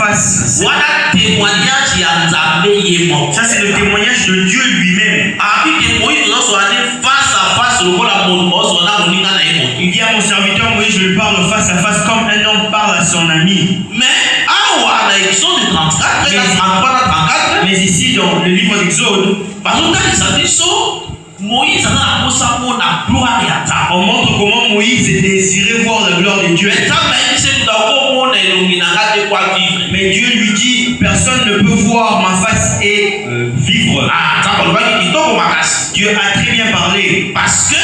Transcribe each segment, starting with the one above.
face. Voilà témoignage Ça c'est le témoignage de Dieu lui-même. Il dit à mon serviteur Moïse, je lui parle face à face comme un homme parle à son ami. Mais ici dans le livre d'Exode, on montre comment Moïse désirait voir la gloire de Dieu. Mais Dieu lui dit, personne ne peut voir ma face et vivre. Dieu a très bien parlé. Parce que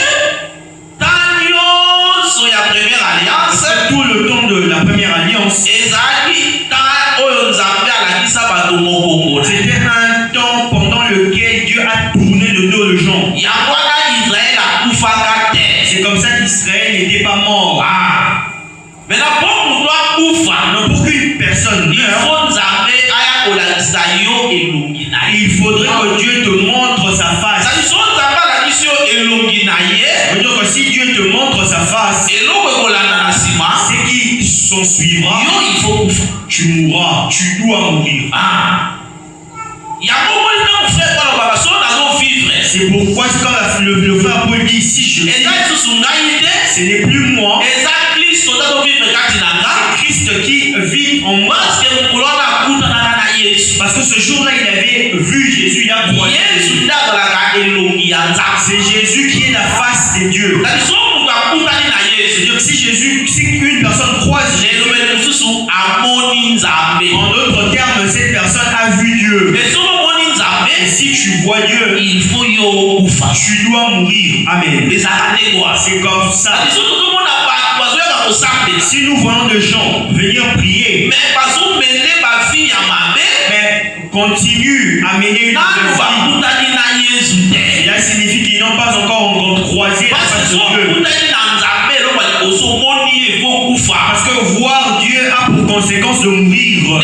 la première alliance, tout le temps de la première alliance, c'était un temps pendant lequel Dieu a tourné le dos aux gens. C'est comme ça qu'Israël n'était pas mort. Maintenant, pour qu'une personne meure, il faudrait que Dieu te montre sa face. C'est-à-dire que si Dieu te montre sa face, ce qui s'en suivra, tu mourras, tu dois mourir. C'est pourquoi quand le frère Paul dit ici, ce n'est plus moi, c'est Christ qui vit en moi. Parce que ce jour-là, il avait vu Jésus, il a croisé Jésus. C'est Jésus qui est la face de Dieu. C'est-à-dire que si une personne croise Jésus, en d'autres termes, cette personne a vu Dieu. Et si tu vois Dieu, tu dois mourir. Amen. C'est comme ça. Si nous voyons des gens venir prier, mais continue à mener une vie, cela signifie qu'ils n'ont pas encore croisé la face de Dieu. Parce que voir Dieu a pour conséquence de mourir.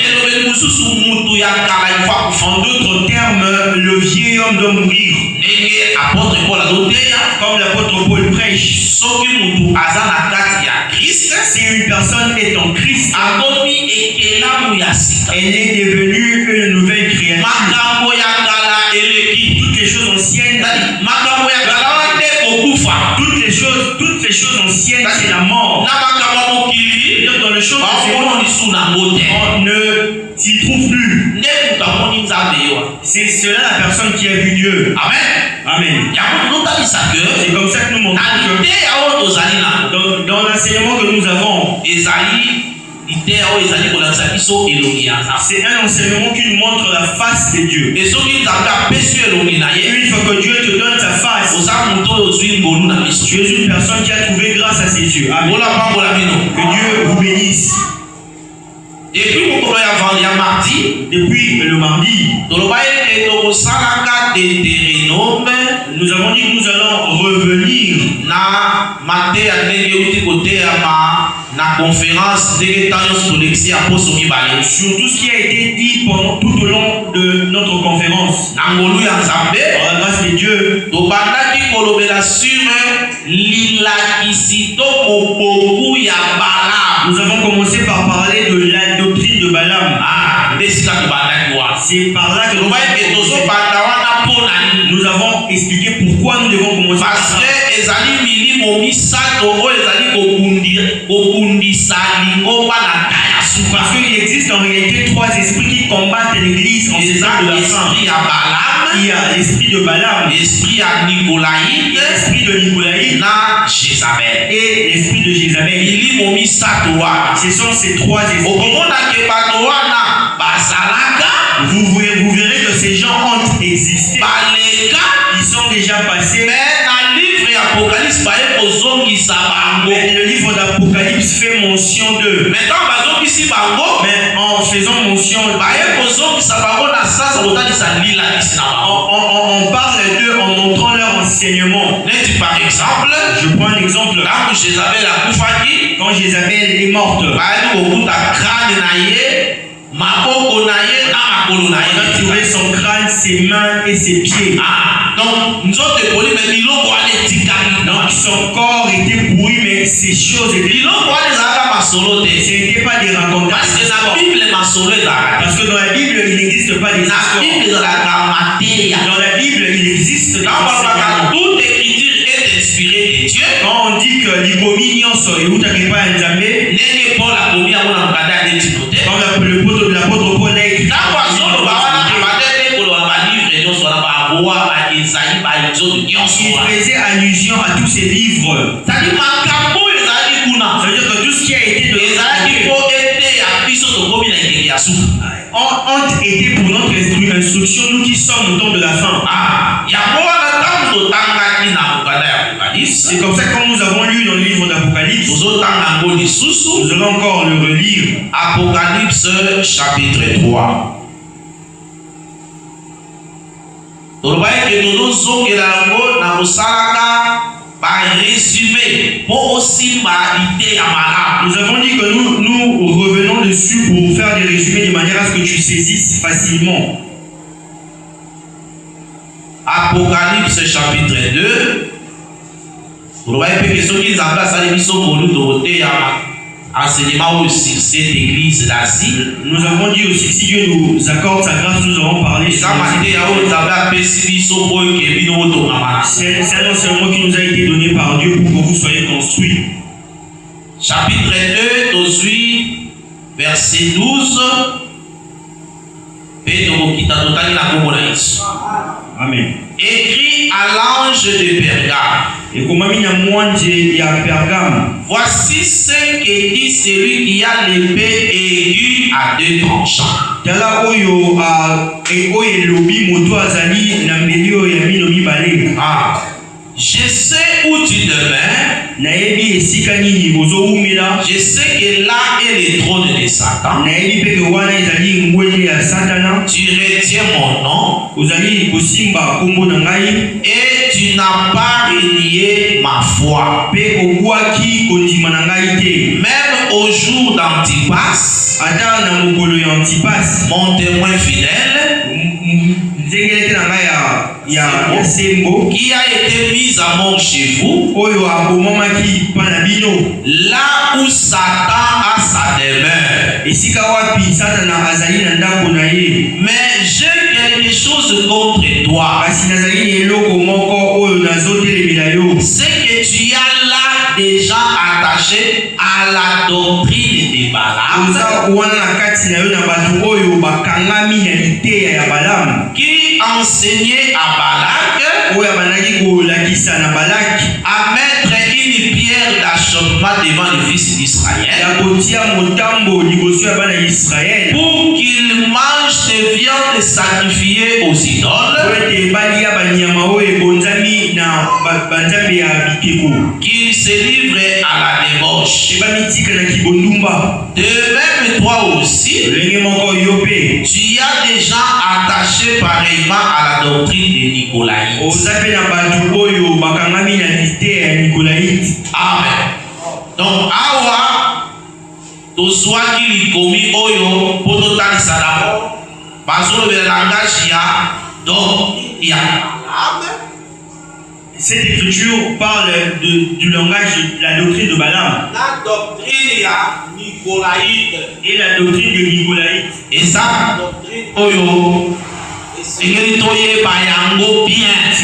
En d'autres termes, le vieil homme doit mourir. Comme l'apôtre Paul prêche. Si une personne est en Christ, elle est devenue une nouvelle créature. Toutes les choses anciennes, toutes les choses anciennes, c'est la mort. Dans les choses on ne s'y trouve plus. C'est cela la personne qui a vu Dieu. Amen. C'est comme ça que nous montrons que dans l'enseignement que nous avons, c'est un enseignement qui nous montre la face de Dieu. Et une fois que Dieu te donne sa face, tu es une personne qui a trouvé grâce à ses yeux. Amen. Que Dieu vous bénisse. Depuis le mardi, nous avons dit que nous allons revenir la conférence sur tout ce qui a été dit pendant tout au long de notre conférence. Par la grâce de Dieu, nous avons commencé par parler de la doctrine de Balaam. C'est par là que nous avons expliqué pourquoi nous devons commencer par ça. Parce qu'il existe en réalité trois esprits qui combattent l'église en ces temps de la fin. Il y a l'esprit de Balaam, l'esprit de Nicolaïde et l'esprit de Jézabel. Ce sont ces trois esprits. Vous verrez que ces gens ont existé. Ils sont déjà passés. Mais le livre d'Apocalypse fait mention d'eux. Mais en faisant mention on parle d'eux en montrant leur enseignement. Par exemple, je prends un exemple. Quand Jézabel est morte, on a trouvé son crâne, ses mains et ses pieds. Donc, nous autres, son corps était pourri, mais ces choses étaient. Ce n'était pas des rencontres. Parce que dans la Bible, il n'existe pas des histoires. Dans la Bible, il existe des enseignements. Toute écriture est inspirée de Dieu. Quand on dit que l'hypominio soit et où tu n'as pas un jamais, quand l'apôtre Paul a écrit, il faisait allusion à tous ces livres. Ça veut dire que tout ce qui a été de ont été pour notre instruction, nous qui sommes au temps de la fin. C'est comme ça que quand nous avons lu dans le livre d'Apocalypse, nous allons encore le relire. Apocalypse chapitre 3. Nous avons dit que nous revenons dessus pour faire des résumés de manière à ce que tu saisisses facilement. Apocalypse chapitre 2. Enseignement sur cette église d'Asie. Nous avons dit aussi que si Dieu nous accorde sa grâce, nous allons parler sur c'est un enseignement qui nous a été donné par Dieu pour que vous soyez construits. Chapitre 2, 18, verset 12. Amen. Écrit à l'ange de Pergame. Voici ce que dit celui qui a l'épée aiguë à deux tranchants. Je sais où tu demeures. Je sais que là est le trône de Satan. Tu retiens mon nom. Et tu n'as pas renié ma foi. Même au jour d'Antipas, mon témoin fidèle, qui a été mis à mort chez vous, là où Satan a sa demeure. Mais j'ai quelque chose contre toi. C'est que tu as là déjà attaché à la doctrine des Balaam, qui enseignait à Balak à mettre une pierre d'achoppement devant les fils d'Israël pour qu'ils mangent des viandes sacrifiées aux idoles, qu'ils se livrent à la débauche. De même toi aussi, tu as déjà attaché pareillement à la doctrine de Nicolaïte. Amen. Donc, awa, to soit qu'il commis oyo, poto talisa d'abord, parce que le langage ya, donc, il y a. Amen. Cette écriture parle du langage de la doctrine de Balaam. La doctrine ya Nicolaïte. Et la doctrine de Nicolaïte. Et ça, doctrine oyo. Ce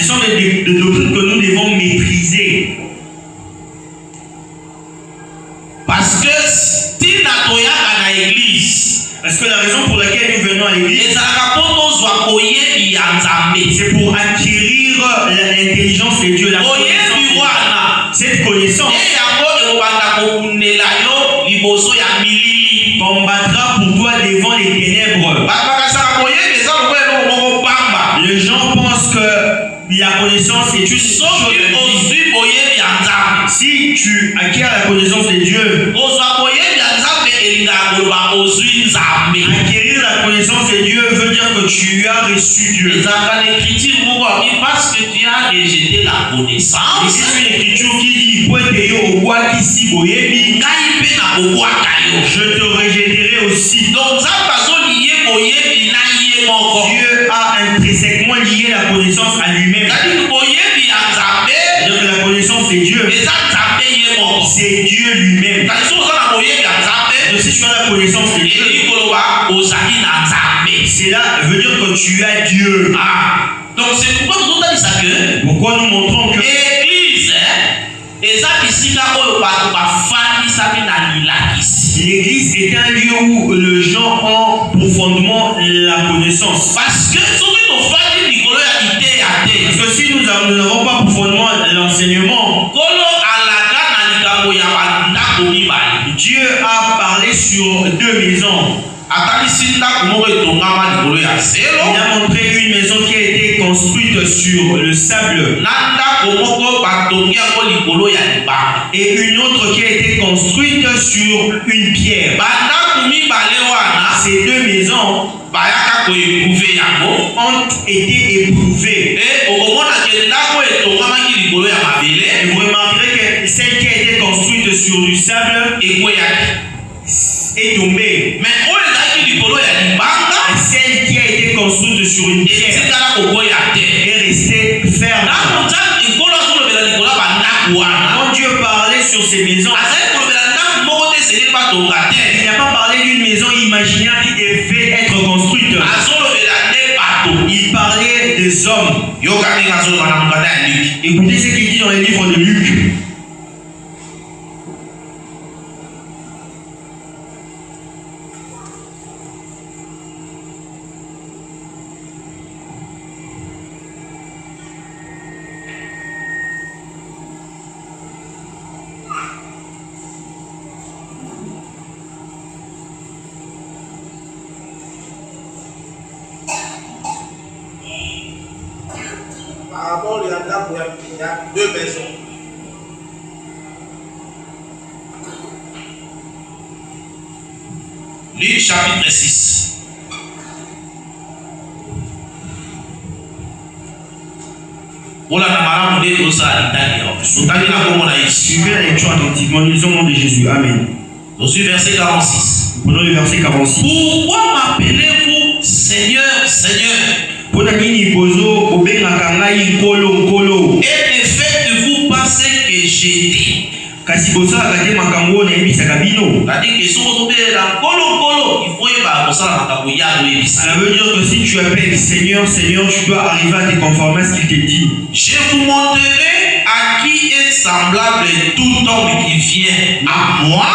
sont des doctrines que nous devons maîtriser. Parce que parce que la raison pour laquelle nous venons à l'église, c'est pour acquérir l'intelligence de Dieu, la connaissance. Cette connaissance combattra pour toi devant les ténèbres. Les gens pensent que la connaissance est une chose. Si tu acquiers la connaissance de Dieu, acquérir la connaissance de Dieu veut dire que tu as reçu Dieu. Parce que tu as rejeté la connaissance. C'est une écriture qui dit je te rejetterai aussi. Donc, Dieu a intrinsèquement lié à la connaissance à lui-même. C'est-à-dire que la connaissance c'est Dieu. C'est Dieu lui-même. Donc si tu as la connaissance de Dieu, cela veut dire que tu as Dieu. Donc c'est pourquoi nous montrons que l'église est un lieu où les gens ont profondément la connaissance. Parce que si nous n'avons pas profondément l'enseignement, Dieu a parlé sur 2 maisons. Il a montré une maison qui a été construite sur le sable et une autre qui a été construite sur une pierre. Ces 2 maisons ont été éprouvées. Et vous remarquerez que celle qui a été construite sur du sable est tombée. Mais celle qui a été construite sur une pierre est restée ferme. Quand Dieu parlait sur ces maisons, il n'a pas parlé d'une maison imaginaire qui devait être construite. Il parlait des hommes. Écoutez ce qu'il dit dans le livre de Luc. Il y a 2 maisons. Luc chapitre 6. Suivez la lecture attentivement, lisons au nom de Jésus. Amen. Au verset 46. Prenons le verset 46. Pourquoi m'appelez-vous Seigneur, Seigneur? Et ne faites-vous pas ce que j'ai dit? C'est-à-dire que ça veut dire que si tu appelles Seigneur, Seigneur, tu dois arriver à te conformer à ce qu'il te dit. Je vous montrerai à qui est semblable tout homme qui vient à moi.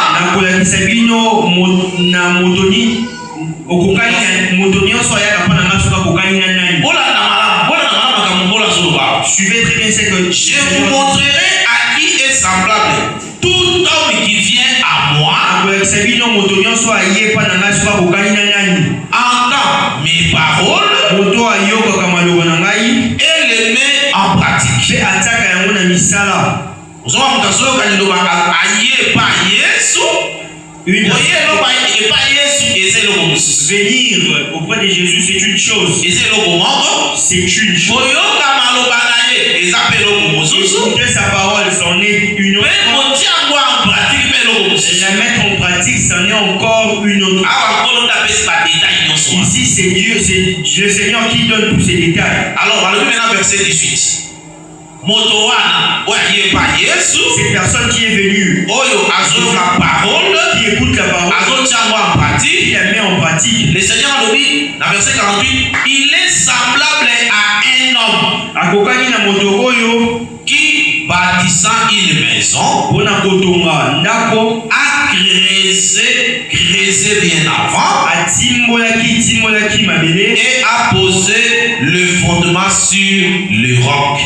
Suivez très bien ce que je vous montrerai à qui est semblable tout homme qui vient à moi. Entend mes paroles et les met en pratique. Venir auprès de Jésus, c'est une chose. C'est une chose. Écouter sa parole, c'en est une autre. La mettre en pratique, c'en est encore une autre. Ici, c'est Dieu, c'est le Seigneur qui donne tous ces détails. Alors, on va maintenant verset 18. Cette personne qui est venue, qui écoute la parole, qui la met en pratique. Le Seigneur a dit, dans verset 48, il est semblable à un homme qui, bâtissant une maison, a creusé bien avant et a posé le fondement sur le roc.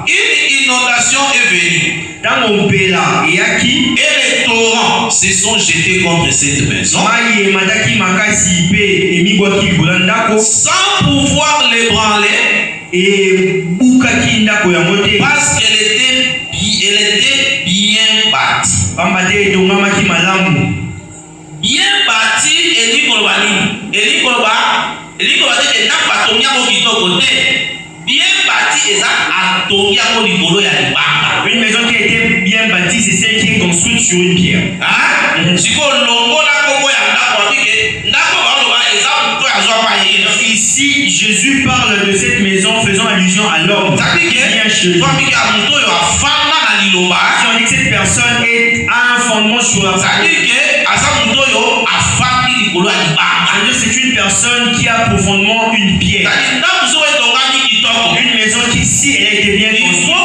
Une inondation est venue et les torrents se sont jetés contre cette maison sans pouvoir l'ébranler parce qu'elle était bien bâtie. Bien bâtie, bien bâti une maison qui a été bien bâtie, c'est celle qui est construite sur une pierre. ici, Jésus parle de cette maison faisant allusion à l'homme. C'est-à-dire que si on dit que cette personne a un fondement sur la parole. C'est une personne qui a profondément une pierre. Une maison qui, si elle a été bien construite,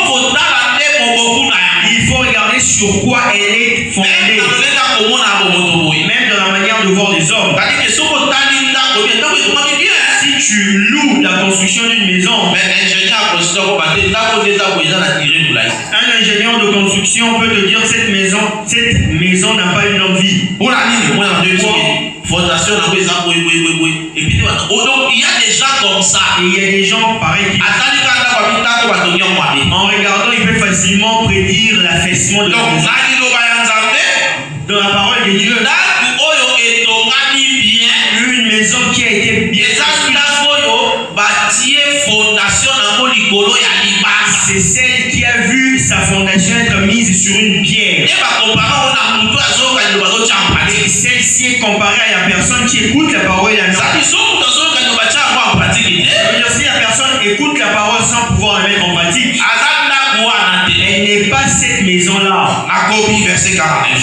il faut regarder sur quoi elle est fondée. Même dans la manière de voir les hommes. Si tu loues la construction d'une maison, un ingénieur de construction peut te dire cette maison n'a pas une longue vie. Donc il y a des gens comme ça. Et il y a des gens pareils qui, en regardant, ils peuvent facilement prédire l'affaissement de la maison. Dans la parole de Dieu, une maison qui a été bien c'est celle qui a vu sa fondation être mise sur une pierre. Et celle-ci est comparée à la personne qui écoute la parole et la mettre. Si la personne écoute la parole sans pouvoir la mettre en pratique, elle n'est pas cette maison-là.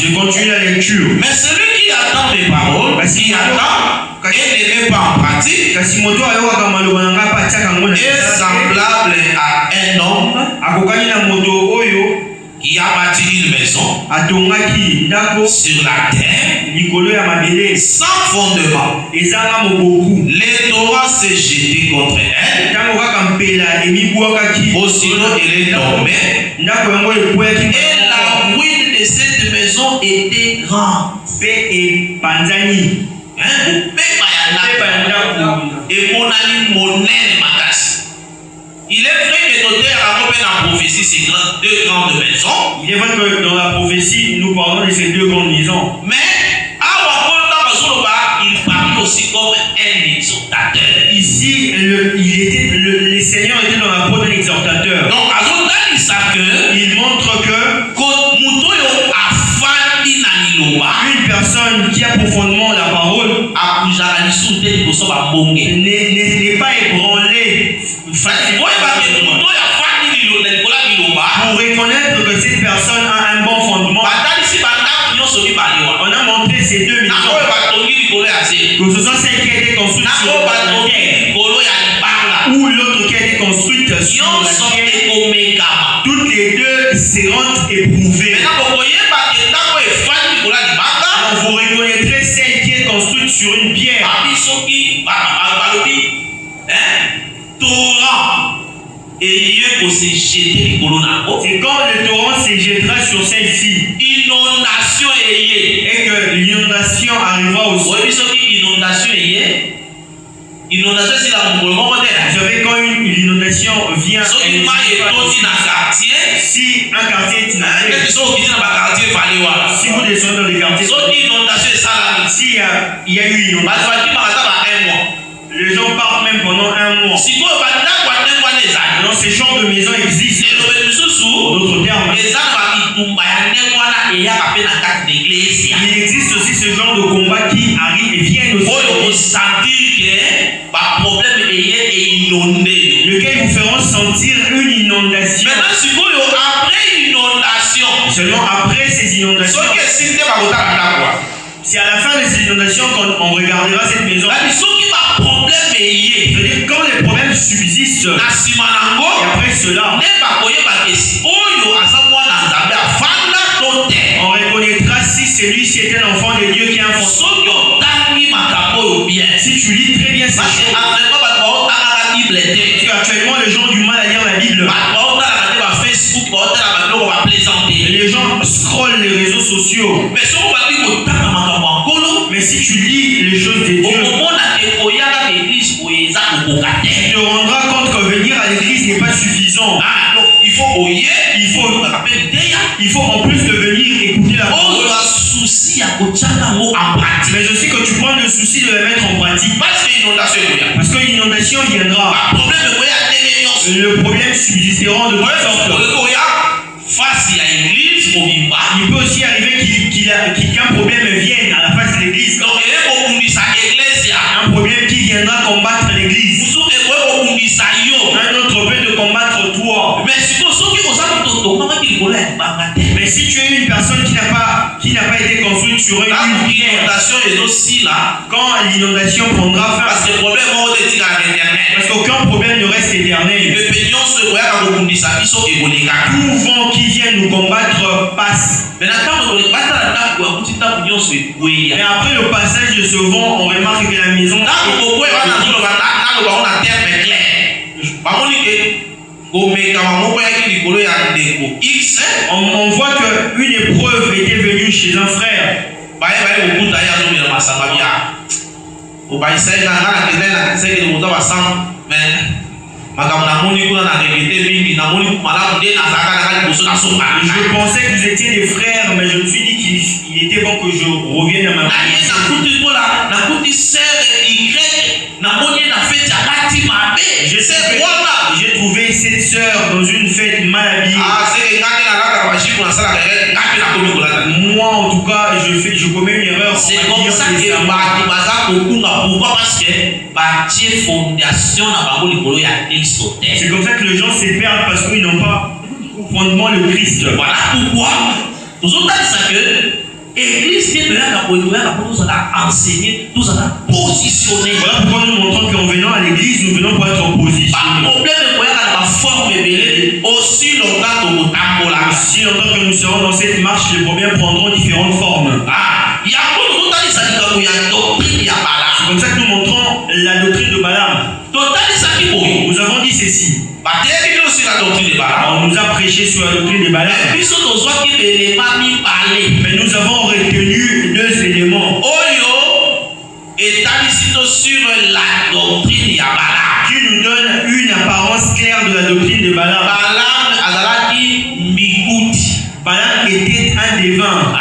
Je continue la lecture. Mais celui qui attend les paroles, qui attend et ne met pas en pratique, est semblable à un homme qui a bâti une maison sur la terre sans fondement. Les torrents s'est jeté contre elle. Aussitôt elle est tombée. Et la ruine de cette maison était grande. Il est vrai que l'auteur a repris la prophétie ces deux grandes maisons. Il est vrai que dans la prophétie, nous parlons de ces deux grandes maisons. Mais il parlait aussi comme un exhortateur. Ici, le Seigneur était dans la peau d'un exhortateur. Donc, il montre que une personne qui a profondément la parole n'est pas ébranlée pour reconnaître que cette personne a un bon fondement. On a montré ces deux maisons, que ce soit celle qui a été construite sur la terre ou l'autre qui a été construite sur la terre. Toutes les deux seront éprouvées. Alors vous reconnaîtrez celle qui est construite sur une pierre. C'est quand le torrent se jettera sur celle-ci et que l'inondation arrivera aussi. Vous savez, quand une inondation vient, si un quartier est inondé, si vous descendez dans les quartiers, s'il y a eu une inondation, les gens partent même pendant un mois. Alors ces genres de maisons existent. En d'autres termes, il existe aussi ce genre de combat qui arrive et viennent aussi. Lequel vous feront sentir une inondation. Seulement après ces inondations, c'est à la fin de ces inondations qu'on regardera cette maison. C'est-à-dire quand les problèmes subsistent, et après cela, on reconnaîtra si celui-ci est un enfant de Dieu qui a un fondement. Si tu lis très bien ces choses, parce qu'actuellement les gens ont du mal à lire la Bible. Les gens scrollent les réseaux sociaux. Mais si tu lis les choses de Dieu, tu te rendras compte que venir à l'église n'est pas suffisant. Il faut en plus de venir écouter la parole, mais aussi que tu prends le souci de la mettre en pratique. Parce que l'inondation viendra. Le problème subsistera de toute sorte. Il peut aussi arriver qu'un problème vienne à la face de l'église. Un problème qui viendra combattre l'église. Mais si tu es une personne qui n'a pas été construite sur une pierre, quand l'inondation prendra fin, parce qu'aucun problème ne reste éternel, tout vent qui vient nous combattre passe. Mais après le passage de ce vent, on remarque que la maison on voit qu'une épreuve était venue chez un frère. Je pensais que vous étiez des frères, mais je me suis dit qu'il était bon que je revienne à ma maison. J'ai trouvé cette sœur dans une fête mal habillée. Moi en tout cas, je commets une erreur. C'est comme ça que pourquoi? Parce que c'est comme ça que les gens se perdent parce qu'ils n'ont pas au fondement le Christ. Voilà pourquoi nous avons dit ça que Église qui est nous a enseigné, nous a positionné. Voilà pourquoi nous montrons qu'en venant à l'église, nous venons pour être en position. Pas problème de la forme aussi longtemps si longtemps que nous serons dans cette marche, les problèmes prendront différentes formes. C'est comme ça que nous montrons la doctrine de Balaam. Nous avons dit ceci. On nous a prêché sur la doctrine de Balaam. Mais nous avons retenu deux éléments sur la doctrine de Balaam, qui nous donne une apparence claire de la doctrine de Balaam. Balaam était un devin.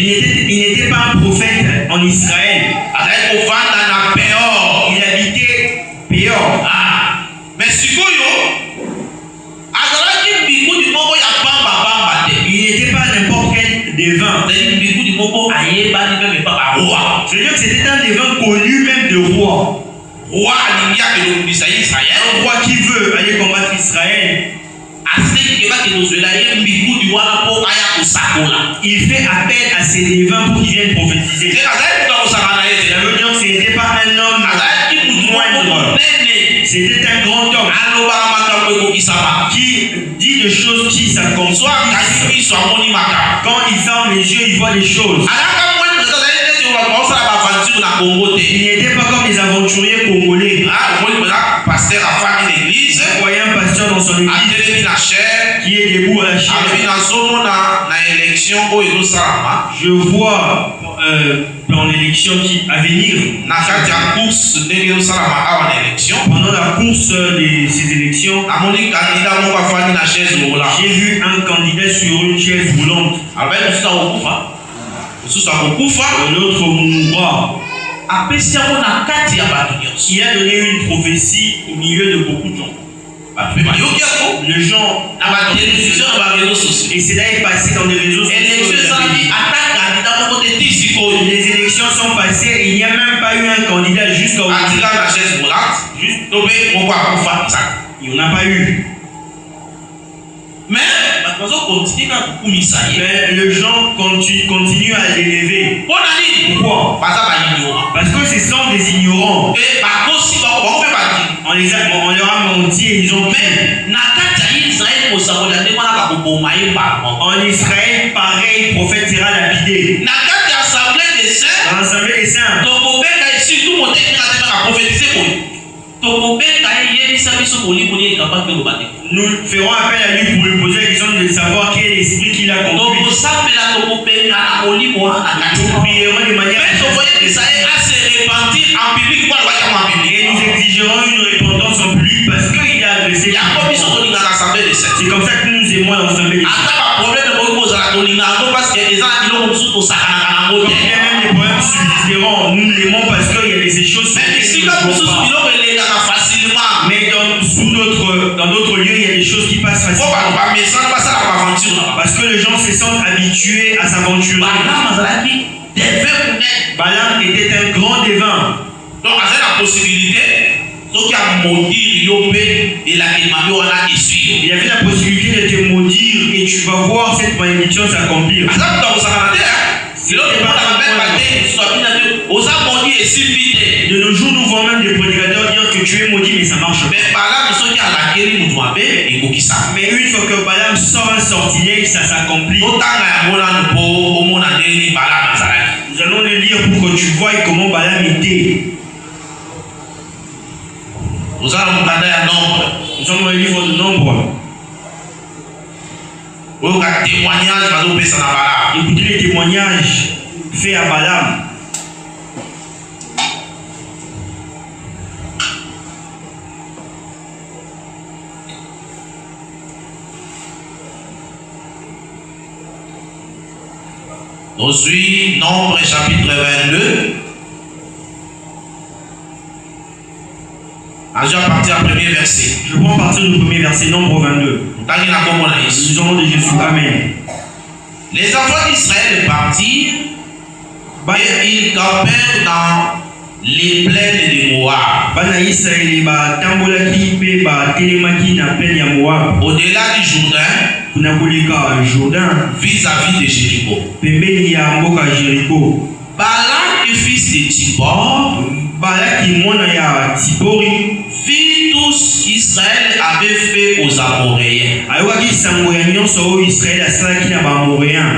Il n'était pas un prophète en Israël. Il habitait Péor. Mais si il n'était pas n'importe quel devin. C'est-à-dire que c'était un devin connu même de roi. Un roi qui veut aller combattre Israël. Il fait appel à ces devins pour qu'ils viennent prophétiser. Ça veut dire que ce n'était pas un homme moindre. C'était un grand homme qui dit des choses qui s'accomplissent. Quand il ferme les yeux, il voit les choses. Il n'était pas comme les aventuriers congolais. Vous voyez un pasteur dans son église qui est debout à la chair. Je vois dans l'élection qui à venir, pendant la course de ces élections, j'ai vu un candidat sur une chaise roulante. L'autre mourra. Il a donné une prophétie au milieu de beaucoup de gens. Les gens et cela est passé dans les réseaux sociaux. Les élections sont passées et il n'y a même pas eu un candidat jusqu'à aujourd'hui. Il n'y en a pas eu. Mais les gens continuent à l'élever. Pourquoi? Parce que ce sont des ignorants. On leur a menti et ils ont fait. En Israël, pareil, le prophète sera lapidé. Dans l'assemblée des saints. Nous ferons appel à lui pour lui poser la question de savoir quel esprit qu'il a conduit. Nous prierons de manière et nous exigerons une repentance en public parce qu'il a adressé. C'est comme ça que nous aimons l'assemblée des saints. Il y a même des problèmes subsisteront. Nous l'aimons parce qu'il y a des choses. Mais dans d'autres lieux, il y a des choses qui passent facilement. Parce que les gens se sentent habitués à s'aventurer. Balaam était un grand devin. Donc, à la possibilité, donc il y a maudit Il y avait la possibilité de te maudire et tu vas voir cette malédiction s'accomplir. De nos jours, nous voyons même des prédicateurs dire que tu es maudit, mais ça marche pas. Mais une fois que Balaam sort un sortilège, ça s'accomplit. Nous allons le lire pour que tu vois comment Balaam était. Nous sommes dans le livre de Nombre. Écoutez les témoignages faits à Balaam. Aujourd'hui, Nombre chapitre 22. Je vais partir au premier verset. Je prends partir du premier verset, Nombre 22. Nous allons de Jésus. Amen. Les enfants d'Israël partirent et ils campèrent dans les plaines de Moab. Au-delà du Jourdain, vis-à-vis de Jéricho. Balak, le fils de Tsippor, vit tout ce qu'Israël avait fait aux Amoréens.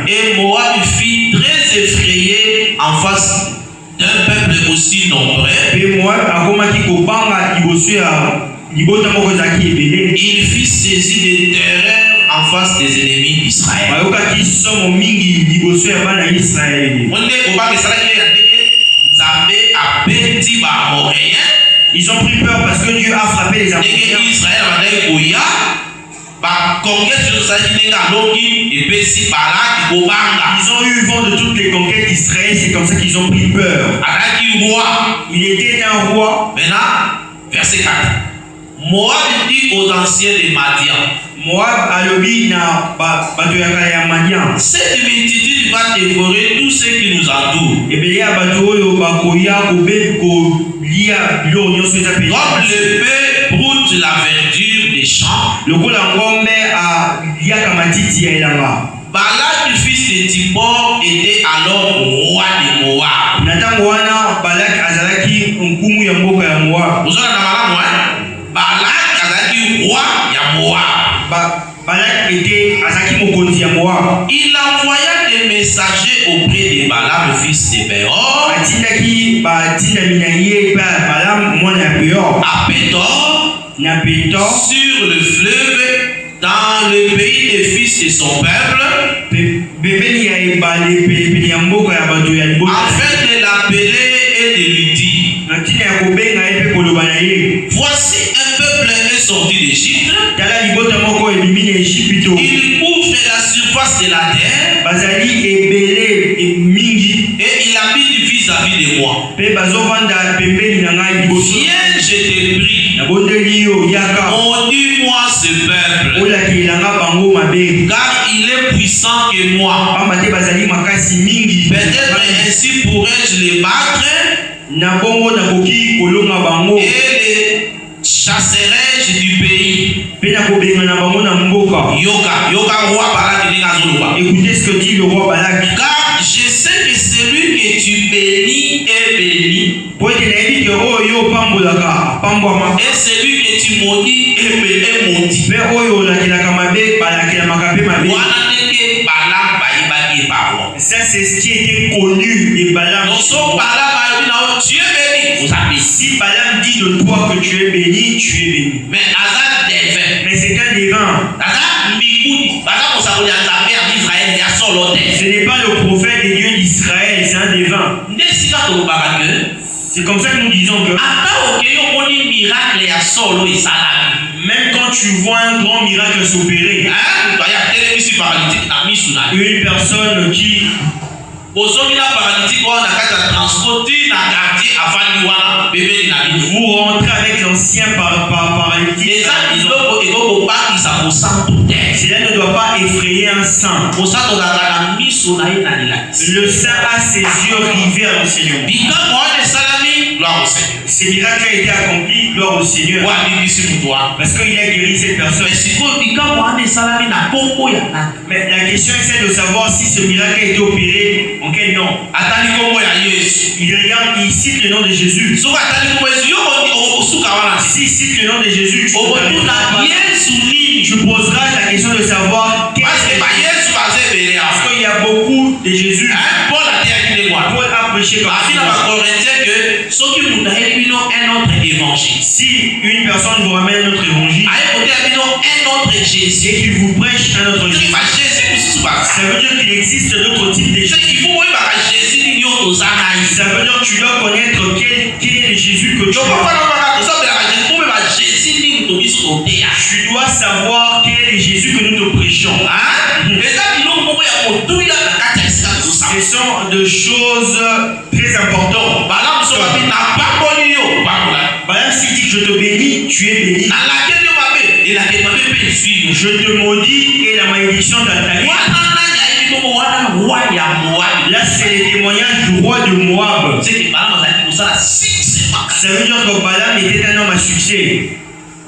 Et Moab fut très effrayé en face d'un peuple aussi nombreux. Il fut saisi de terreur en face des ennemis d'Israël. Ils ont pris peur parce que Dieu a frappé les Amoréens. Ils ont eu vent de toutes les conquêtes d'Israël, c'est comme ça qu'ils ont pris peur. Il était un roi. Maintenant, verset 4. Moab dit aux anciens de Madian. Moab a lobi na batoyakaya Madian. Cette multitude va dévorer tout ce qui nous entoure. Et bien, il y a batoyo bakoya kobeko lia lo nyoso za pe. Comme le peuple broute la verdure des champs. Le kola ngombe a lia kamatiti ya elanga. Balak, le fils de Tsippor, était alors roi de Moab. Natango wana Balak azalaki nkumu ya mboka ya Moab. Vous avez la malamu, hein? Balak azalaki roi ya Moab. Balak était azalaki mokonzi ya Moab. Il envoya des messagers auprès de Balaam, le fils de Béor. Atindaki batinda minaye pa Balaam mwana ya Béor. À Pétor, sur le fleuve, dans le pays des fils de son peuple, afin de l'appeler et de lui dire: voici un peuple est sorti d'Égypte. Il couvre la surface de la terre et il habite vis-à-vis de moi. Viens, je te prie, maudis-moi ce peuple, car il est puissant que moi. Peut-être ainsi pourrais-je les battre et les chasserai-je du pays. Écoutez ce que dit le roi Balak. Car je sais que celui que tu bénis est béni, et celui que tu maudis est maudit. Ça, c'est ce qui était connu de Balaam. Tu es béni. Si Balaam dit de toi que tu es béni, tu es béni. Mais c'est un devin. Ce n'est pas le prophète de Dieu d'Israël, c'est un devin. C'est comme ça que nous disons que même quand tu vois un grand miracle s'opérer, une personne qui vous rentrez avec l'ancien paralytique, cela ne doit pas effrayer un saint. Le saint a ses yeux rivés à l'enseignement. gloire au Seigneur. Ce miracle a été accompli, gloire au Seigneur. Parce qu'il a guéri cette personne. Mais la question est celle de savoir si ce miracle a été opéré en quel nom. Il regarde, il cite le nom de Jésus. S'il cite le nom de Jésus, tu poseras la question de savoir quel est. Parce qu'il y a beaucoup de Jésus. Paul a prêché comme si une personne vous ramène un autre évangile et qu'il vous prêche un autre Jésus, ça veut dire qu'il existe d'autres types de Jésus. Ça veut dire que tu dois connaître quel est le Jésus que tu as. Tu dois savoir quel est le Jésus que nous te prêchons. Ce sont des choses très importantes. Si dit que je te bénis, tu es béni. Je te maudis et la malédiction dans ta vie. Là, c'est le témoignage du roi de Moab. Ça veut dire que Balaam était un homme à succès.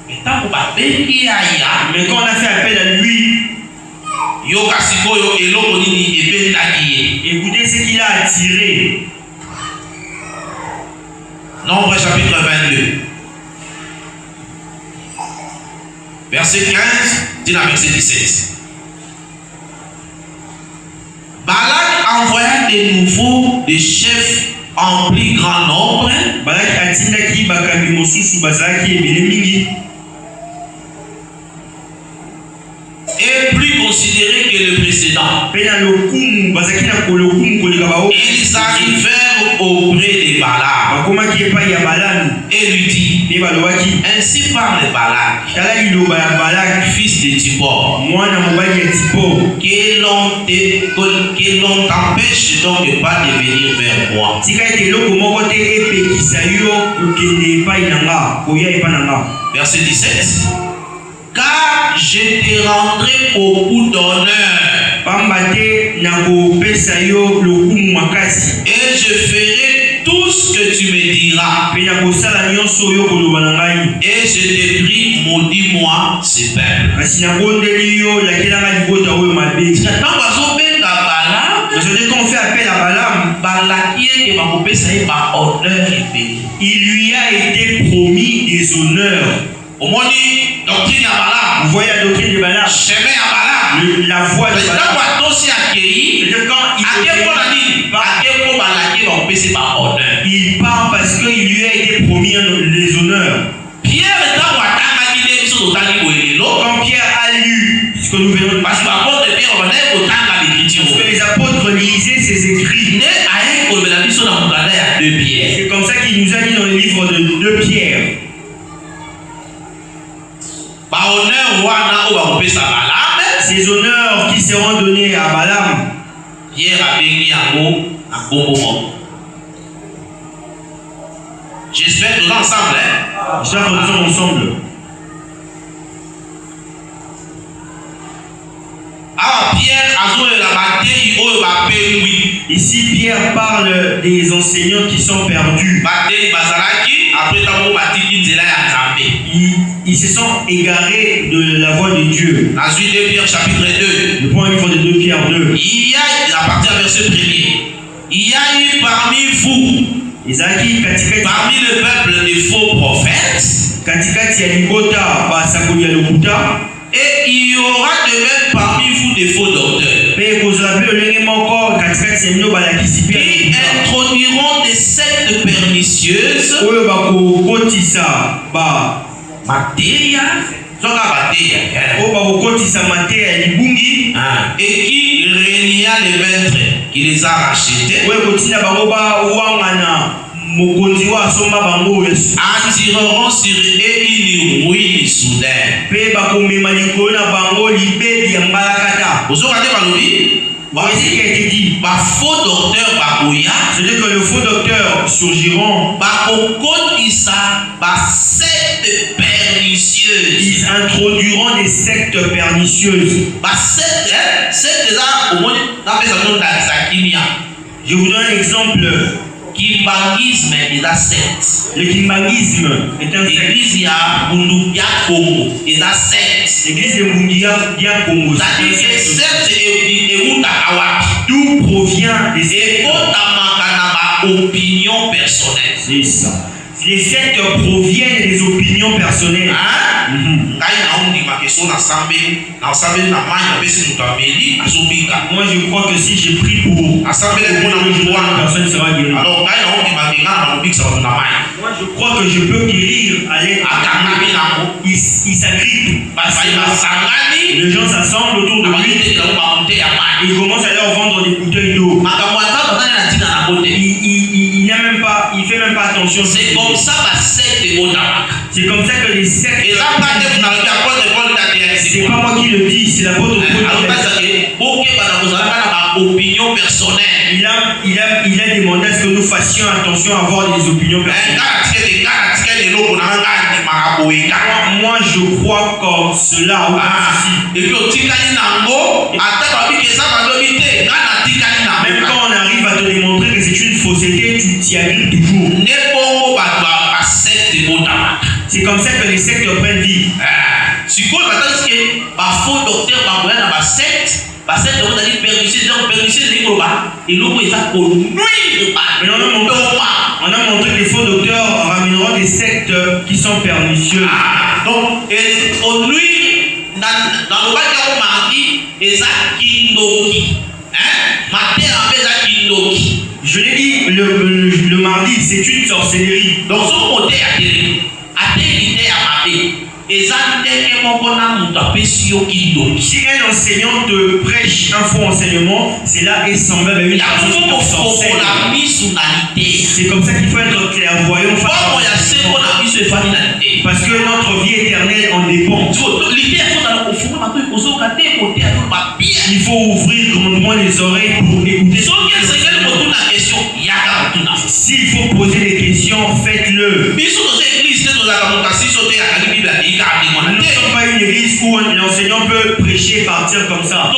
Mais quand on a fait appel à lui, écoutez ce qu'il a attiré. Nombre chapitre 22. Verset 15, dit la verset 17. Balak envoya de nouveau des chefs en plus grand nombre. Et plus considérés que le précédent. Ils arrivèrent auprès de Balak et lui dit: ainsi parle Balak, fils de Zippor, que l'on t'empêche donc de pas de venir vers moi. Verset 17. Car je te rendrai beaucoup d'honneur et je ferai tout ce que tu me diras. Et je te prie, maudis-moi ce peuple. Quand on fait appel à Balaam, il lui a été promis des honneurs. Vous voyez la doctrine de Balaam, la voie de Balaam. Il part parce qu'il lui a été promis les honneurs. Quand Pierre a lu ce que nous venons de passer, parce que les apôtres lisaient ses écrits. C'est comme ça qu'il nous a dit dans le livre de 2 Pierre. Ces honneurs qui seront donnés à Balaam. J'espère que nous ensemble. J'espère que nous sommes ensemble. Ici, Pierre parle des enseignants qui sont perdus. Ils se sont égarés de la voie de Dieu. La suite de Pierre chapitre 2. Le point livre de 2 Pierre 2. Il y a, à partir du verset 1er, il y a eu parmi vous, parmi le peuple, des faux prophètes. Et il y aura de même parmi vous des faux docteurs qui introduiront des sectes pernicieuses et qui renia les maîtres qui les a rachetés, attireront sur eux une ruine soudaine. Vous avez voici qui a été dit. Faux docteur c'est-à-dire que le faux docteur surgiront. Ils introduiront des sectes pernicieuses. Je vous donne un exemple Kimbangisme est la secte. Le kimbangisme est un secte. L'église ya Bundukia Congo est la secte. L'église de Bundukia Congo. C'est-à-dire que secte est où tout provient des sectes. Opinion personnelle. C'est ça. Les sectes proviennent des opinions personnelles. Moi je crois que si j'ai pris pour personne sera guérie. Moi je crois que je peux guérir à l'aide. Il s'agrippe. Les gens s'assemblent autour de lui. Il commence à leur vendre des bouteilles d'eau. Il fait même pas attention. C'est comme ça la secte est C'est comme ça que les sectes. Et là, c'est pas moi qui le dis, c'est l'apôtre Paul. Opinion personnelle. Il a demandé à ce que nous fassions attention à avoir des opinions personnelles. Moi je crois comme cela. Même quand on arrive à te démontrer que c'est une fausseté, tu t'y agrippes toujours. C'est comme ça que les sectes prennent vie. On a montré que les faux docteurs ramèneront des sectes qui sont pernicieux. Donc, on nuit dans le bac de mardi, et ça kindoki. Je l'ai dit le mardi, c'est une sorcellerie. Donc, son côté a été si un enseignant te prêche un faux enseignement, c'est là est semblable à une sorcière. C'est comme ça qu'il faut être clairvoyant. Parce que notre vie éternelle en dépend. Il faut ouvrir grandement les oreilles pour écouter. S'il faut poser des questions, faites-le. Nous ne sommes pas une église où l'enseignant peut prêcher et partir comme ça.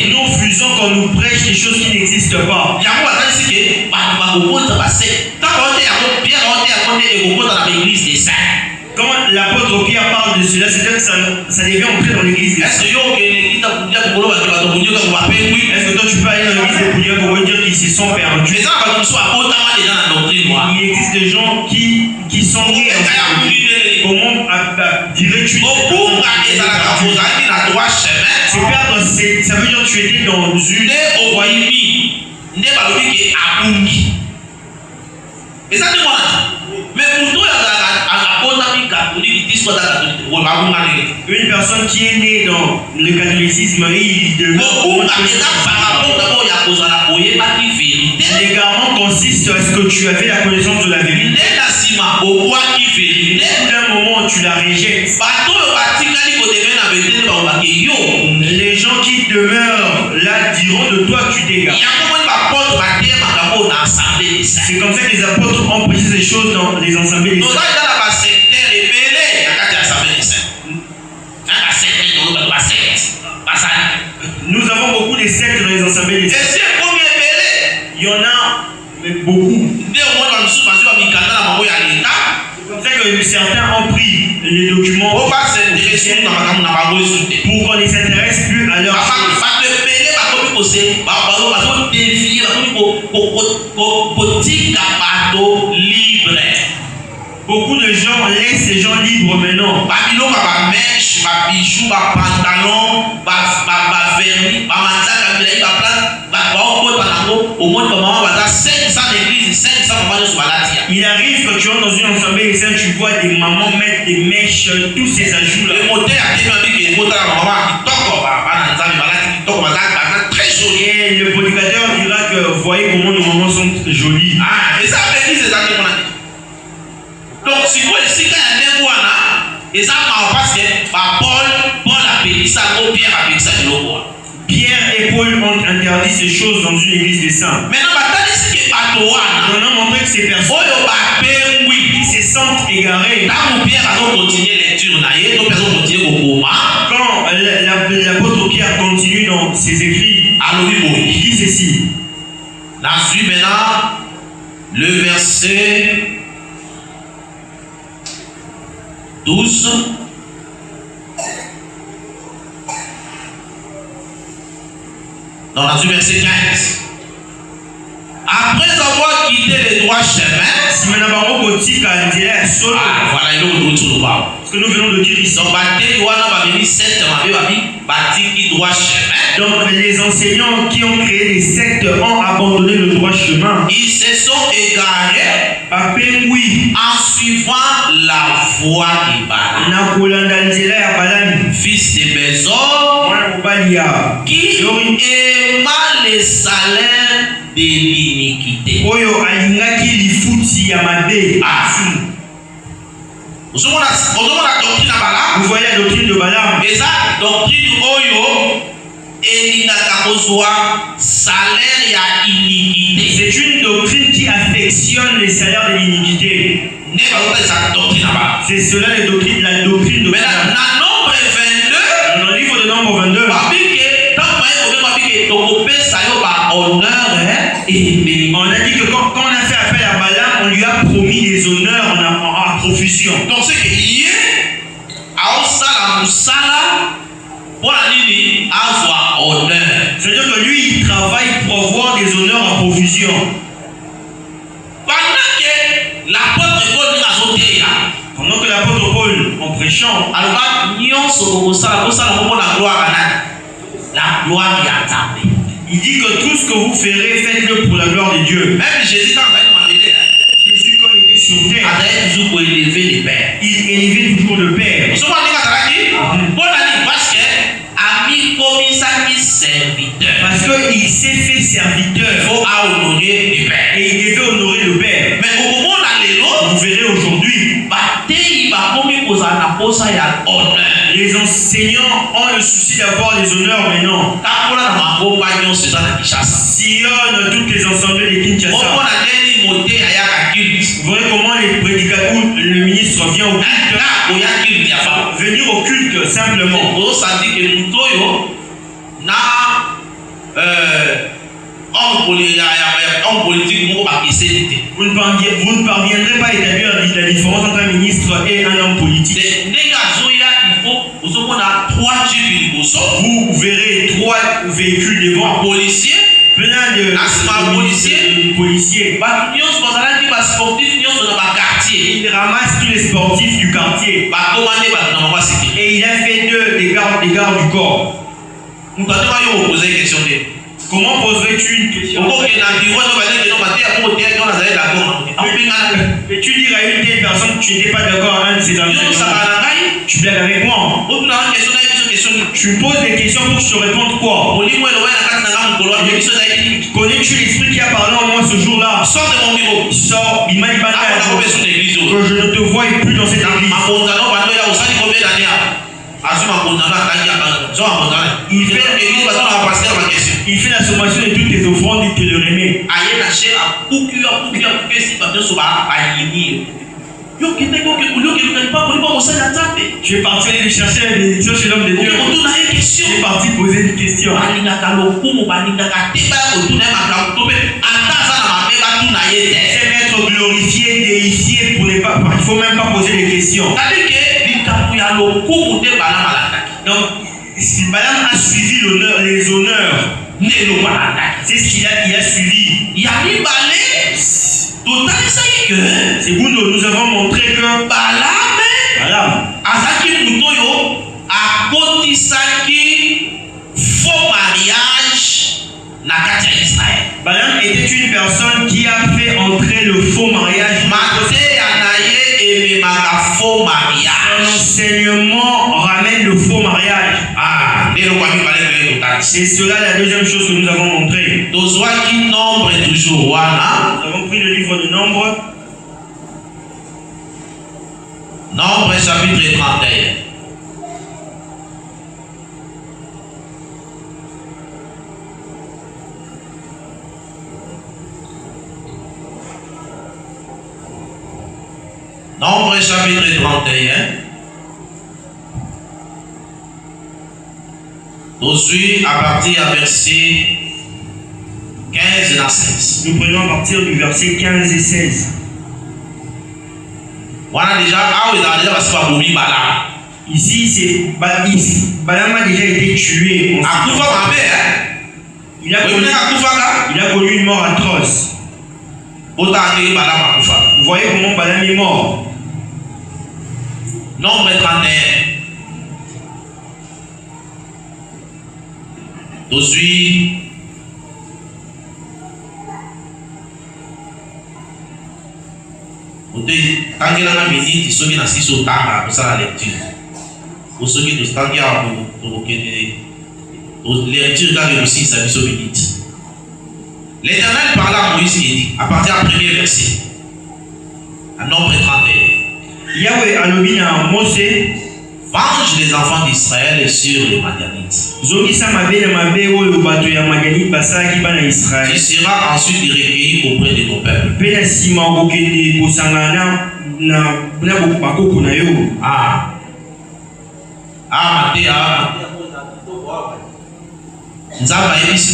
Nous refusons qu'on nous prêche des choses qui n'existent pas. Quand l'apôtre Pierre parle de cela, c'est-à-dire que ça devait entrer dans l'église des saints. Est-ce que toi tu peux aller dans l'église de Boudia pour dire qu'ils se sont perdus? Il existe des gens qui sont nés en comment dirais-tu se perdre, ça veut dire que tu étais dans une et ça mais pour toi, une personne qui est née dans le catholicisme et il demeure l'égarement consiste à ce que tu avais la connaissance de la vérité. Au d'un moment tu la rejettes. Les gens qui demeurent là diront de toi que tu t'égares. C'est comme ça que les apôtres ont précisé ces choses dans les assemblées des saints. Nous avons beaucoup de sectes dans les assemblées des saints. Il y en a beaucoup. C'est comme ça que certains ont pris les documents pour qu'on ne s'intéresse plus à leur Beaucoup de gens laissent ces gens libres maintenant. Il arrive que tu entres dans une assemblée et tu vois des mamans mettre des mèches, tous ces ajouts là. Et le prédicateur dira que voyez comment nos mamans sont jolies. Donc si vous ici quand il y a des voix là, et ça parce que Paul appelle ça, Pierre appelle ça de l'eau. Pierre et Paul ont interdit ces choses dans une église des saints. Maintenant, on a montré que ces personnes qui se sentent égarées. Quand l'apôtre Pierre continue dans ses écrits, il dit ceci. La suite maintenant, le verset 12. Dans la suite verset 15. Après avoir quitté les droits chemins, voilà, il est au retour. Ce que nous venons de dire ici. Donc les enseignants qui ont créé des sectes ont abandonné le droit chemin. Ils se sont égarés en suivant la voie de Balaam, fils de Bézor, qui aima les salaires de l'iniquité. Vous voyez la doctrine de Balaam. Et ça, doctrine Oyo, et salaire et iniquité. C'est une doctrine qui affectionne les salaires de l'iniquité. C'est cela la doctrine de Balaam. Dans le livre de Nombre 22, on a dit que quand on a fait appel à Balaam, on lui a promis des honneurs en profusion. Donc c'est que hier, c'est-à-dire que lui, il travaille pour avoir des honneurs en profusion. Pendant que l'apôtre Paul, en prêchant, la gloire est attendue. Il dit que tout ce que vous ferez, faites-le pour la gloire de Dieu. Même Jésus, quand Jésus, quand il était sur terre, toujours pour élever les pères. Il élevait toujours le Père. Parce qu'il s'est fait serviteur. Il faut honorer les pères. Et il devait honorer le Père. Mais au moment où vous verrez aujourd'hui, les enseignants ont le souci d'avoir des honneurs maintenant. Sillonnent toutes les assemblées de Kinshasa. Vous voyez comment les prédicateurs, le ministre vient au culte. Venir au culte simplement. Vous ne parviendrez pas à établir la différence entre un ministre et un homme politique. Vous verrez 3 véhicules devant. Policiers, plein de policiers. Il ramasse tous les sportifs du quartier. Et il a fait des gardes du corps. Comment poserais-tu une question? Mais tu diras à une telle personne que tu n'étais pas d'accord à un de ces enseignements. Tu blagues avec moi. Tu me poses des questions pour que je te réponde quoi? Connais-tu l'esprit qui a parlé en moi ce jour-là? Sors de mon bureau. Sors, il m'a dit que je ne te vois plus dans cette église. Il fait la sommation de toutes tes offrandes, il te le remet. Tu es parti aller chercher des choses chez l'homme de Dieu. Tu es parti poser une question. C'est être glorifié, déifié pour ne pas. Il ne faut même pas poser des questions. Donc, si Balaam a suivi les honneurs, c'est ce qu'il a suivi. C'est vous, nous avons montré que Balaam Balaam était une personne qui a fait entrer le faux mariage. L'enseignement ramène le faux mariage. C'est cela la deuxième chose que nous avons montré. Nous avons pris le livre de Nombre. Nombre chapitre 31. Nombre chapitre 31. Nous suivons à partir du verset 15 à 16. Nous prenons à partir du verset 15 et 16. Voilà déjà, ici, c'est Balaam a déjà été tué. Il a connu une mort atroce. Vous voyez comment Balaam est mort. Nombre 31. Tozui. Quand il a la minute, il se met à 6 au temps pour ça la lecture. Pour ceux qui nous standent, il y a lecture dans le 6 à 10 minutes. L'Éternel parla à Moïse et dit, à partir du premier verset, à nombre 31. Yahweh a nommé à Mose, venge les enfants d'Israël sur les Madianites. Tu seras ensuite recueilli auprès de ton peuple.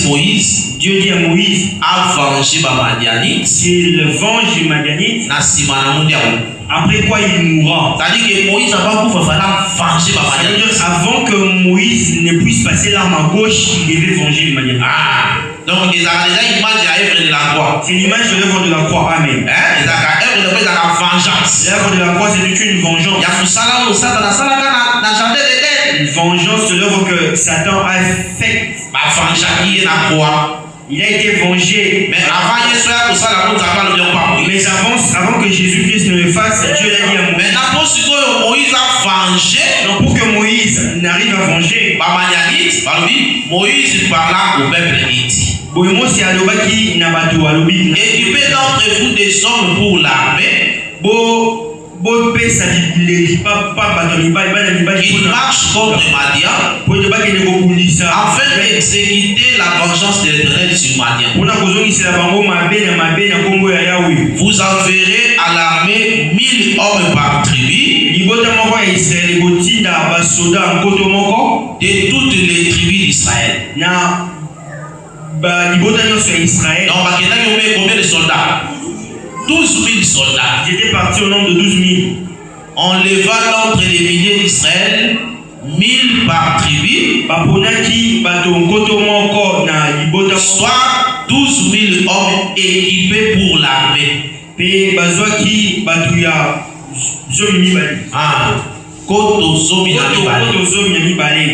Moïse, Dieu dit à Moïse, a vengé les Madianites. S'il venge les Madianites, après quoi il mourra. C'est-à-dire que Moïse avant que Moïse ne puisse passer l'arme à gauche, il devait venger les Madianites. Donc il y a déjà une image à œuvre de la croix. C'est l'image de l'œuvre de la croix. Amen. La vengeance. L'œuvre de la croix, c'est une vengeance. Une vengeance, c'est l'œuvre que Satan a faite. Il a été vengé. Mais avant que Jésus-Christ ne le fasse, Dieu l'a dit à Moïse. Moïse a vengé. Donc pour que Moïse n'arrive à venger, Moïse parla au peuple et dit, équipez d'entre vous des hommes pour l'armée. Il marche contre Madian afin d'exécuter la vengeance de l'Éternel sur Madian. Vous enverrez à l'armée 1000 hommes par tribu de toutes les tribus d'Israël. Donc, combien de soldats? 12 000 soldats. J'étais parti au nombre de 12 000. On leva l'ordre des milliers d'Israël, 1000 par tribu, soit 12 000 hommes équipés pour l'armée.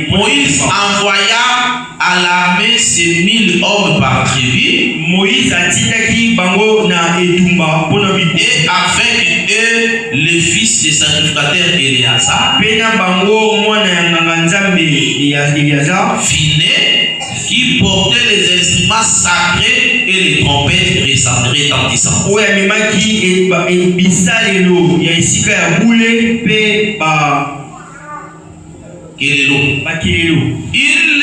Moïse envoya à l'armée ces 1000 hommes par tribu. Moïse a dit bango na etumba et avec eux les fils des sacrificateurs Éléazar, Phiné, qui portaient les instruments sacrés et les trompettes retentissantes. Ils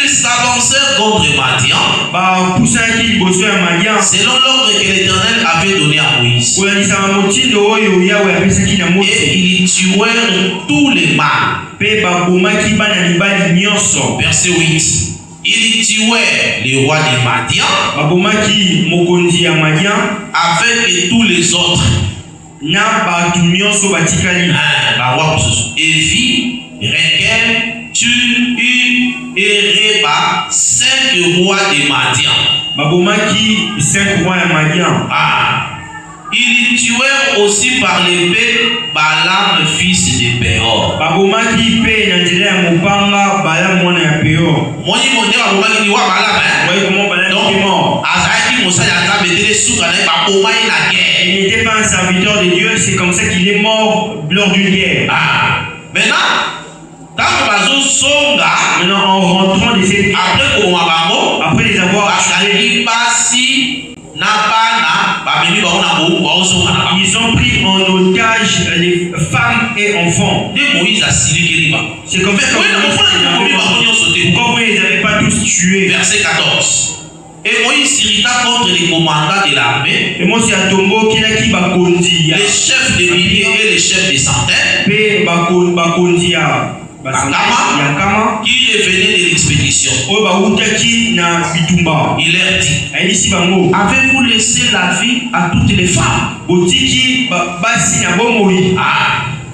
s'avancèrent contre Madian selon l'ordre que l'Éternel avait donné à Moïse. Et ils tuèrent tous les mâles. Verset 8. Ils tuèrent le roi de Madian avec tous les autres. Évi, Rekem, Tu, et Reba, 5 rois de Madian. Ils tuèrent aussi par l'épée Balaam, fils de Béor. Il n'était pas un serviteur de Dieu, c'est comme ça qu'il est mort lors d'une guerre. Maintenant, en rentrant de cette guerre, après les avoir tués, ils ont pris en otage les femmes et enfants. C'est comme ça pourquoi vous ne les avez pas tous tués. Verset 14. Et Moïse s'irrita contre les commandants de l'armée, les chefs de milliers et les chefs de centaines, qui revenait de l'expédition. Il leur dit, avez-vous laissé la vie à toutes les femmes?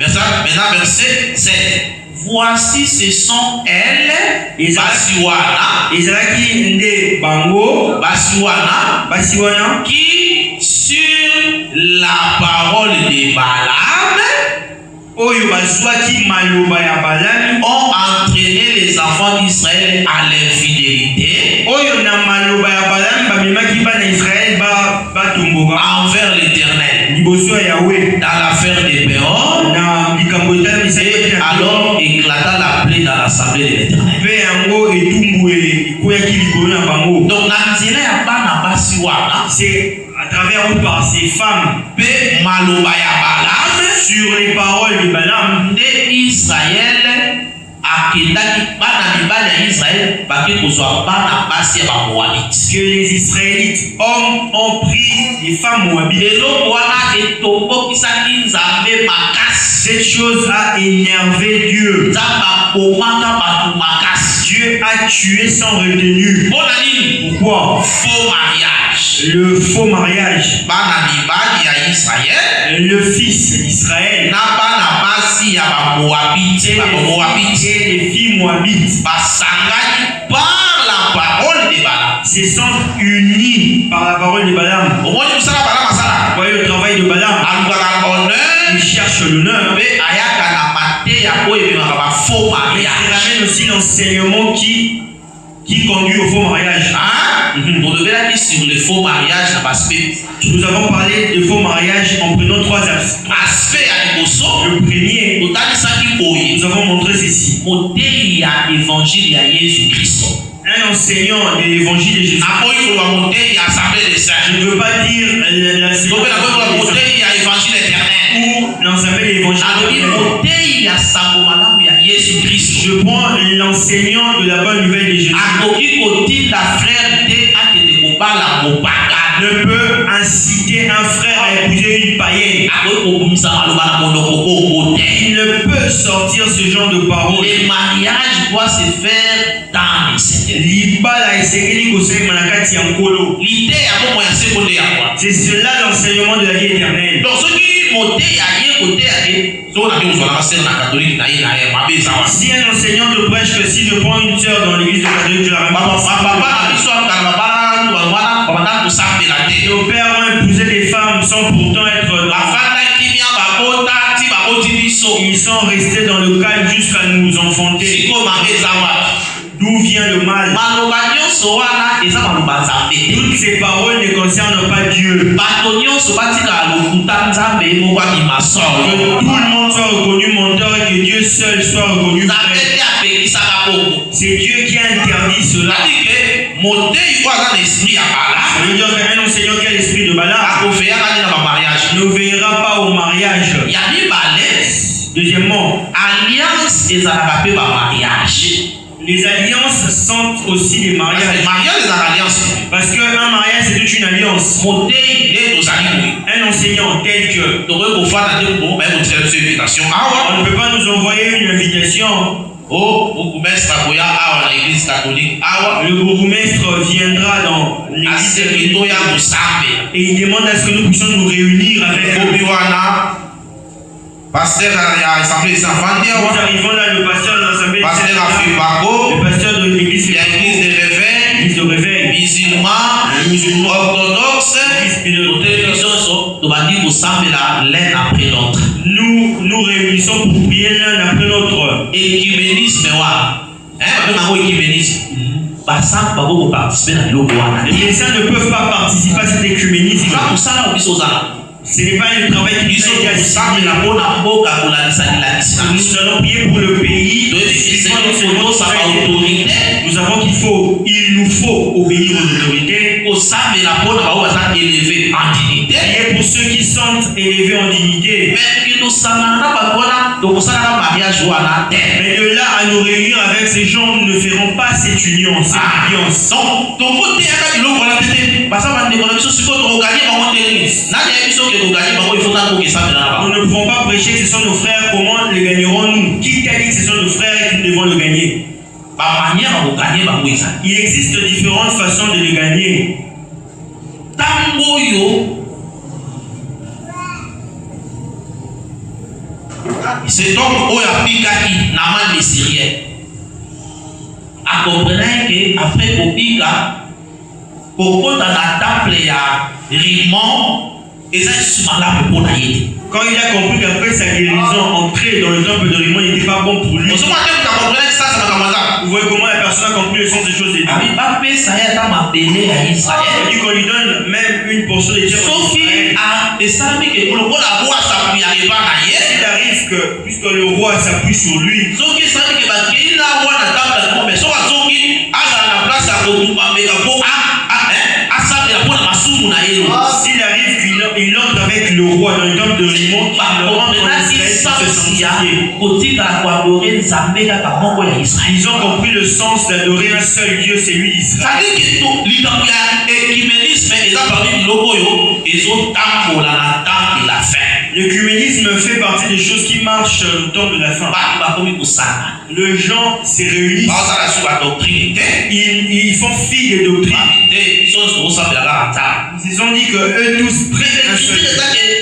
Maintenant verset 7. Voici ce sont elles, Basiwana, qui sur la parole de Balaam ont entraîné les enfants d'Israël à l'infidélité envers l'Éternel dans l'affaire de Péor. Et alors éclata la plaie dans l'assemblée de l'Éternel. Donc c'est à travers ou par ces femmes sur les paroles de Balaam Israël que les Israélites hommes ont pris des femmes moabites. Cette chose a énervé Dieu. Dieu a tué sans retenue. Pourquoi? Faux mariage. Le faux mariage. Le fils d'Israël et les filles moabites par la parole de Balaam se sont unis par la parole de Balaam. Vous voyez le travail de Balaam. Il cherche l'honneur. Il ramène aussi l'enseignement qui conduit au faux mariage. Sur le faux mariage, nous avons parlé de faux mariage en prenant trois aspects. Le premier, nous avons montré ceci. Un enseignant de l'évangile de Jésus. Je ne veux pas dire l'assemblée de l'évangile. Je prends l'enseignant de la bonne nouvelle de Jésus. Ne peut inciter un frère à épouser une païenne. Il ne peut sortir ce genre de paroles. Le mariage doit se faire dans le Seigneur. C'est cela l'enseignement de la vie éternelle. Si un enseignant te prêche que si je prends une sœur dans l'église de catholique, je la ramène. Nos pères ont épousé des femmes sans pourtant être. Ils sont restés dans le calme jusqu'à nous enfanter. D'où vient le mal? Toutes ces paroles ne concernent pas Dieu. Que tout le monde soit reconnu menteur et que Dieu seul soit reconnu vrai. C'est Dieu qui a interdit cela. Ça veut dire qu'un enseignant qui a l'esprit de Balaam ne verra pas au mariage. Deuxièmement, les alliances sont aussi des mariages. Parce qu'un mariage c'est toute une alliance. Un enseignant tel que on ne peut pas nous envoyer une invitation. Le bourgmestre viendra dans l'église et il demande à ce que nous puissions nous réunir avec pasteur à l'Assemblée des enfants. Nous arrivons là, le pasteur de l'Assemblée, le pasteur de l'église de réveil, musulman, orthodoxe, nous réunissons pour prier l'un après l'autre. Écuménisme, les saints ne peuvent pas participer à cet écuménisme. Ce n'est pas un travail qui nous allons prier pour le pays. Nous savons qu'il nous faut obéir aux autorités. Prier pour ceux qui sont élevés en dignité. Mais de là à nous réunir avec ces gens, nous ne ferons pas cette union, cette alliance. Nous ne pouvons pas prêcher que ce sont nos frères, comment les gagnerons-nous? Qui t'a dit que ce sont nos frères et que nous devons le gagner? Il existe différentes façons de les gagner. C'est donc Oyapika qui n'a pas de Syriens. À comprendre qu'après Kopika, Koko dans la table, il y a Rimon, et ça, c'est malade pour l'aide. Quand il a compris qu'après sa guérison, entrer dans le temple de Rimon n'était pas bon pour lui. Vous voyez comment la personne a compris le sens des choses de Dieu. Il dit qu'on lui donne même une portion de terre. Sauf qu'il arrive que, puisque le roi s'appuie sur lui, s'il arrive qu'il entre avec le roi dans le temple de Rimon, ils ont compris le sens d'adorer un seul Dieu, c'est lui d'Israël. L'œcuménisme fait partie des choses qui marchent au temps de la fin. Les gens se réunissent, ils font fi des doctrines. Ils se sont dit que eux tous prient un seul Dieu.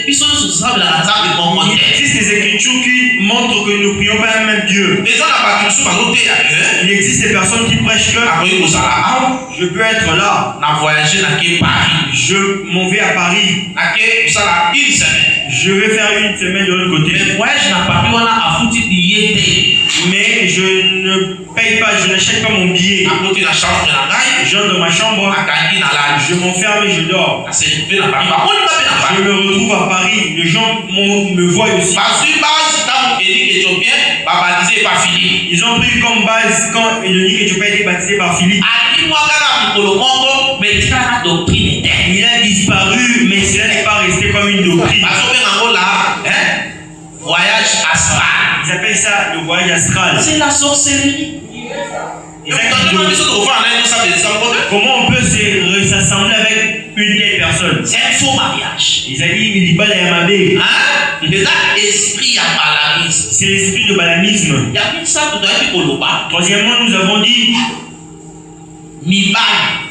Il existe des écritures qui montrent que nous ne prions pas un même Dieu. Il existe des personnes qui prêchent que je peux être là. Je m'en vais à Paris. Je vais faire une semaine de l'autre côté. Mais je ne paye pas, je n'achète pas mon billet. J'entre dans ma chambre, je m'enferme et je dors. Je me retrouve à Paris. Les gens me voient aussi. Ils ont pris comme base quand Édonique Éthiopien a été baptisé par Philippe. Il a disparu, mais cela n'est pas resté comme une doctrine. Voyage astral. Ils appellent ça le voyage astral. C'est la sorcellerie. Comment on peut se rassembler avec une telle personne? C'est un faux mariage. Ils ont dit, il dit pas la Yamabé. C'est l'esprit de balamisme. Troisièmement, nous avons dit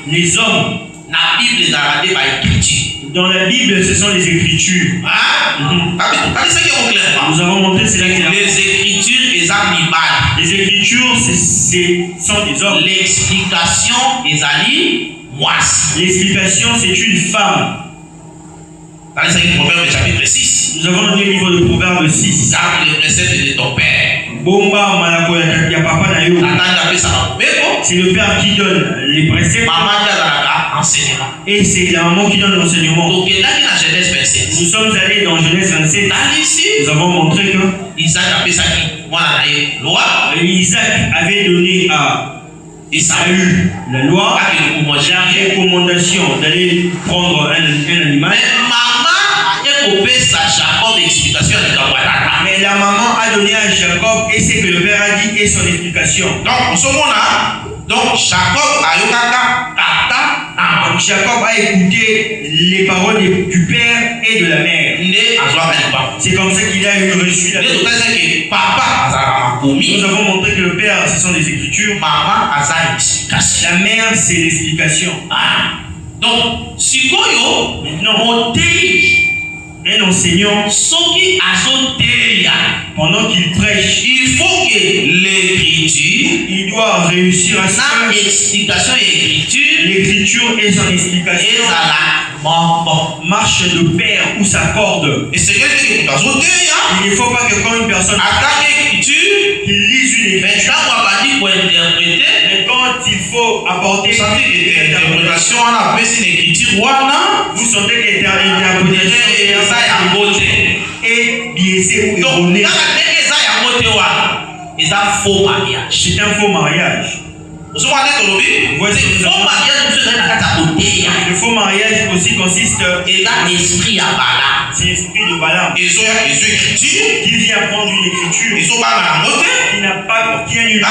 les hommes. Dans la Bible, ce sont les Écritures. Nous avons montré c'est là. Les Écritures, les Écritures, ce sont des hommes. L'explication, l'explication, c'est une femme. Proverbe chapitre 6. Nous avons donné le livre de Proverbe 6. Garde les préceptes de ton père. Bomba malako ya papa na yo. C'est le père qui donne les préceptes. Enseignement. Et c'est la maman qui donne l'enseignement. Nous sommes allés dans Genèse 27. Nous avons montré que Isaac avait donné à Esaü la loi, la recommandation d'aller prendre un animal. Mais la maman a donné à Jacob et c'est que le père a dit et son explication. Donc Jacob a écouté les paroles du père et de la mère. C'est comme ça qu'il a reçu la papa. Nous avons montré que le père, ce sont les Écritures. La mère, c'est l'explication. Donc, maintenant, un enseignant, pendant qu'il prêche, il faut que l'écriture, il doit réussir à l'écriture et son explication marche de pair ou s'accorde. Et c'est quelque chose il ne faut pas que quand une personne qu'il lise une écriture, mais quand il faut apporter une interprétation, vous sentez que l'interprétation est biaisée ou erronée. C'est un faux mariage. Le faux mariage aussi consiste et là l'esprit à Balaam. C'est l'esprit de Balaam qui vient prendre une écriture qui n'a pas qui a une peur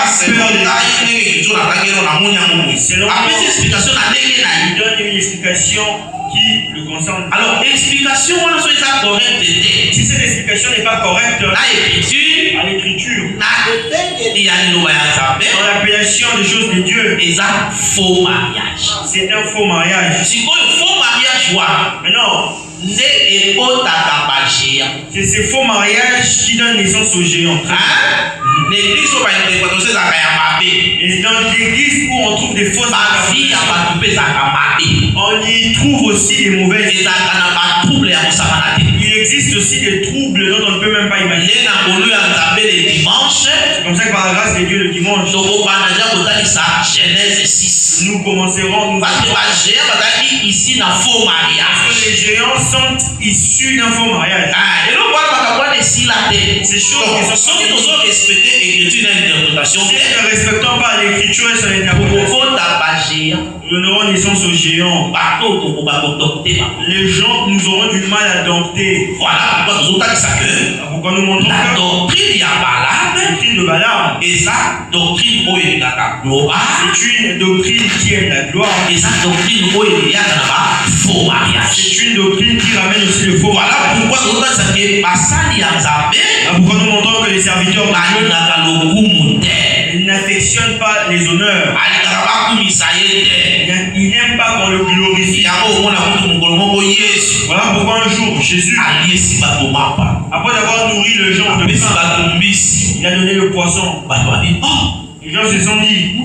il donne une explication qui le concerne. Alors l'explication si cette explication n'est pas correcte à l'écriture dans l'appellation des choses de Dieu, c'est un faux mariage. Maintenant c'est ces faux mariages qui donnent naissance aux géants. Et dans l'église où on trouve des fausses on y trouve aussi des mauvaises. Il existe aussi des troubles dont on ne peut même pas imaginer. C'est comme ça que par la grâce de Dieu le dimanche nous commencerons parce que les géants sont issus d'un faux mariage. Ces choses qui sont si nous ne respectons pas l'écriture et son interprétation, nous n'aurons naissance aux géants. Les gens nous auront du mal à dompter. Voilà pourquoi nous montrons que la doctrine de Balaam et sa doctrine c'est une doctrine qui est la gloire. Et sa doctrine faux mariage. C'est une doctrine qui ramène aussi le faux mariage. Voilà pourquoi nous montrons que les serviteurs n'affectionnent pas les honneurs. Ils n'aiment pas qu'on le glorifie. Voilà pourquoi un jour Jésus, après avoir nourri le genre de pain, il a donné le poisson. Les gens se sont dit,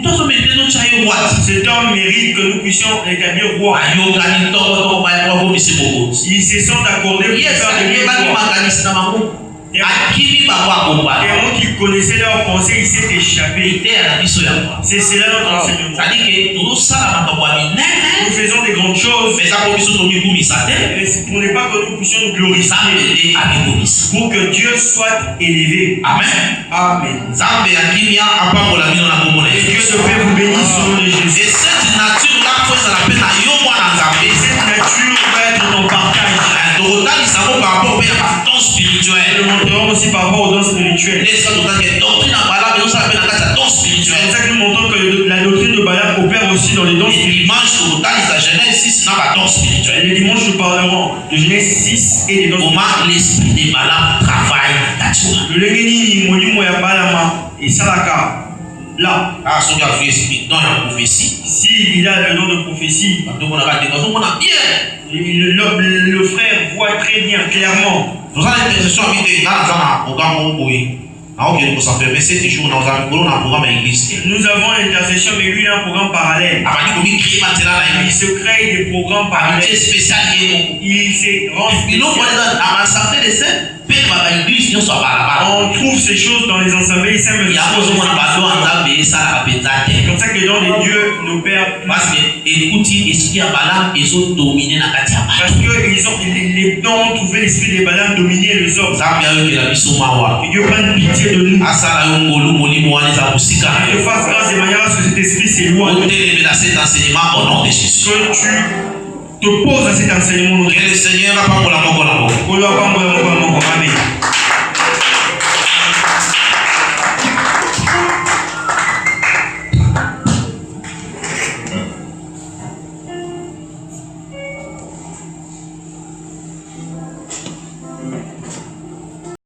cet homme mérite que nous puissions l'établir roi. Ils se sont accordés pour faire de lui roi. Et moi qui connaissais leurs pensées, il s'est échappé. C'est cela notre enseignement. Nous faisons des grandes choses, mais pour ne pas que nous puissions nous glorifier, pour que Dieu soit élevé. Amen. Amen. Et Dieu se fait vous bénir au nom de Jésus. Et cette nature-là, cette nature va être ton partage. Nous montrerons aussi par rapport aux dons spirituels. C'est pour ça que nous montrons que la doctrine de Balaam opère aussi dans les dons spirituels. Les dimanches, nous parlerons de Genèse 6 et des dons spirituels. L'esprit de Balaam travaille naturellement. Là, si il a le don de prophétie, le frère voit très bien, clairement. Nous avons l'intercession avec des gars dans un programme. Nous avons l'intercession, mais lui il a un programme parallèle. Il se crée des programmes parallèles. Il se rend on trouve ces choses dans les assemblées. C'est comme ça que les dons de Dieu nous perdent. Parce que ils ont les dons ont trouvé l'esprit de Balaam dominer les hommes. Que Dieu prenne pitié de nous. Que fasse grâce de manière à ce que cet esprit s'éloigne. Que tu te poses à cet enseignement. Que le Seigneur va pas pour la mort. Amen.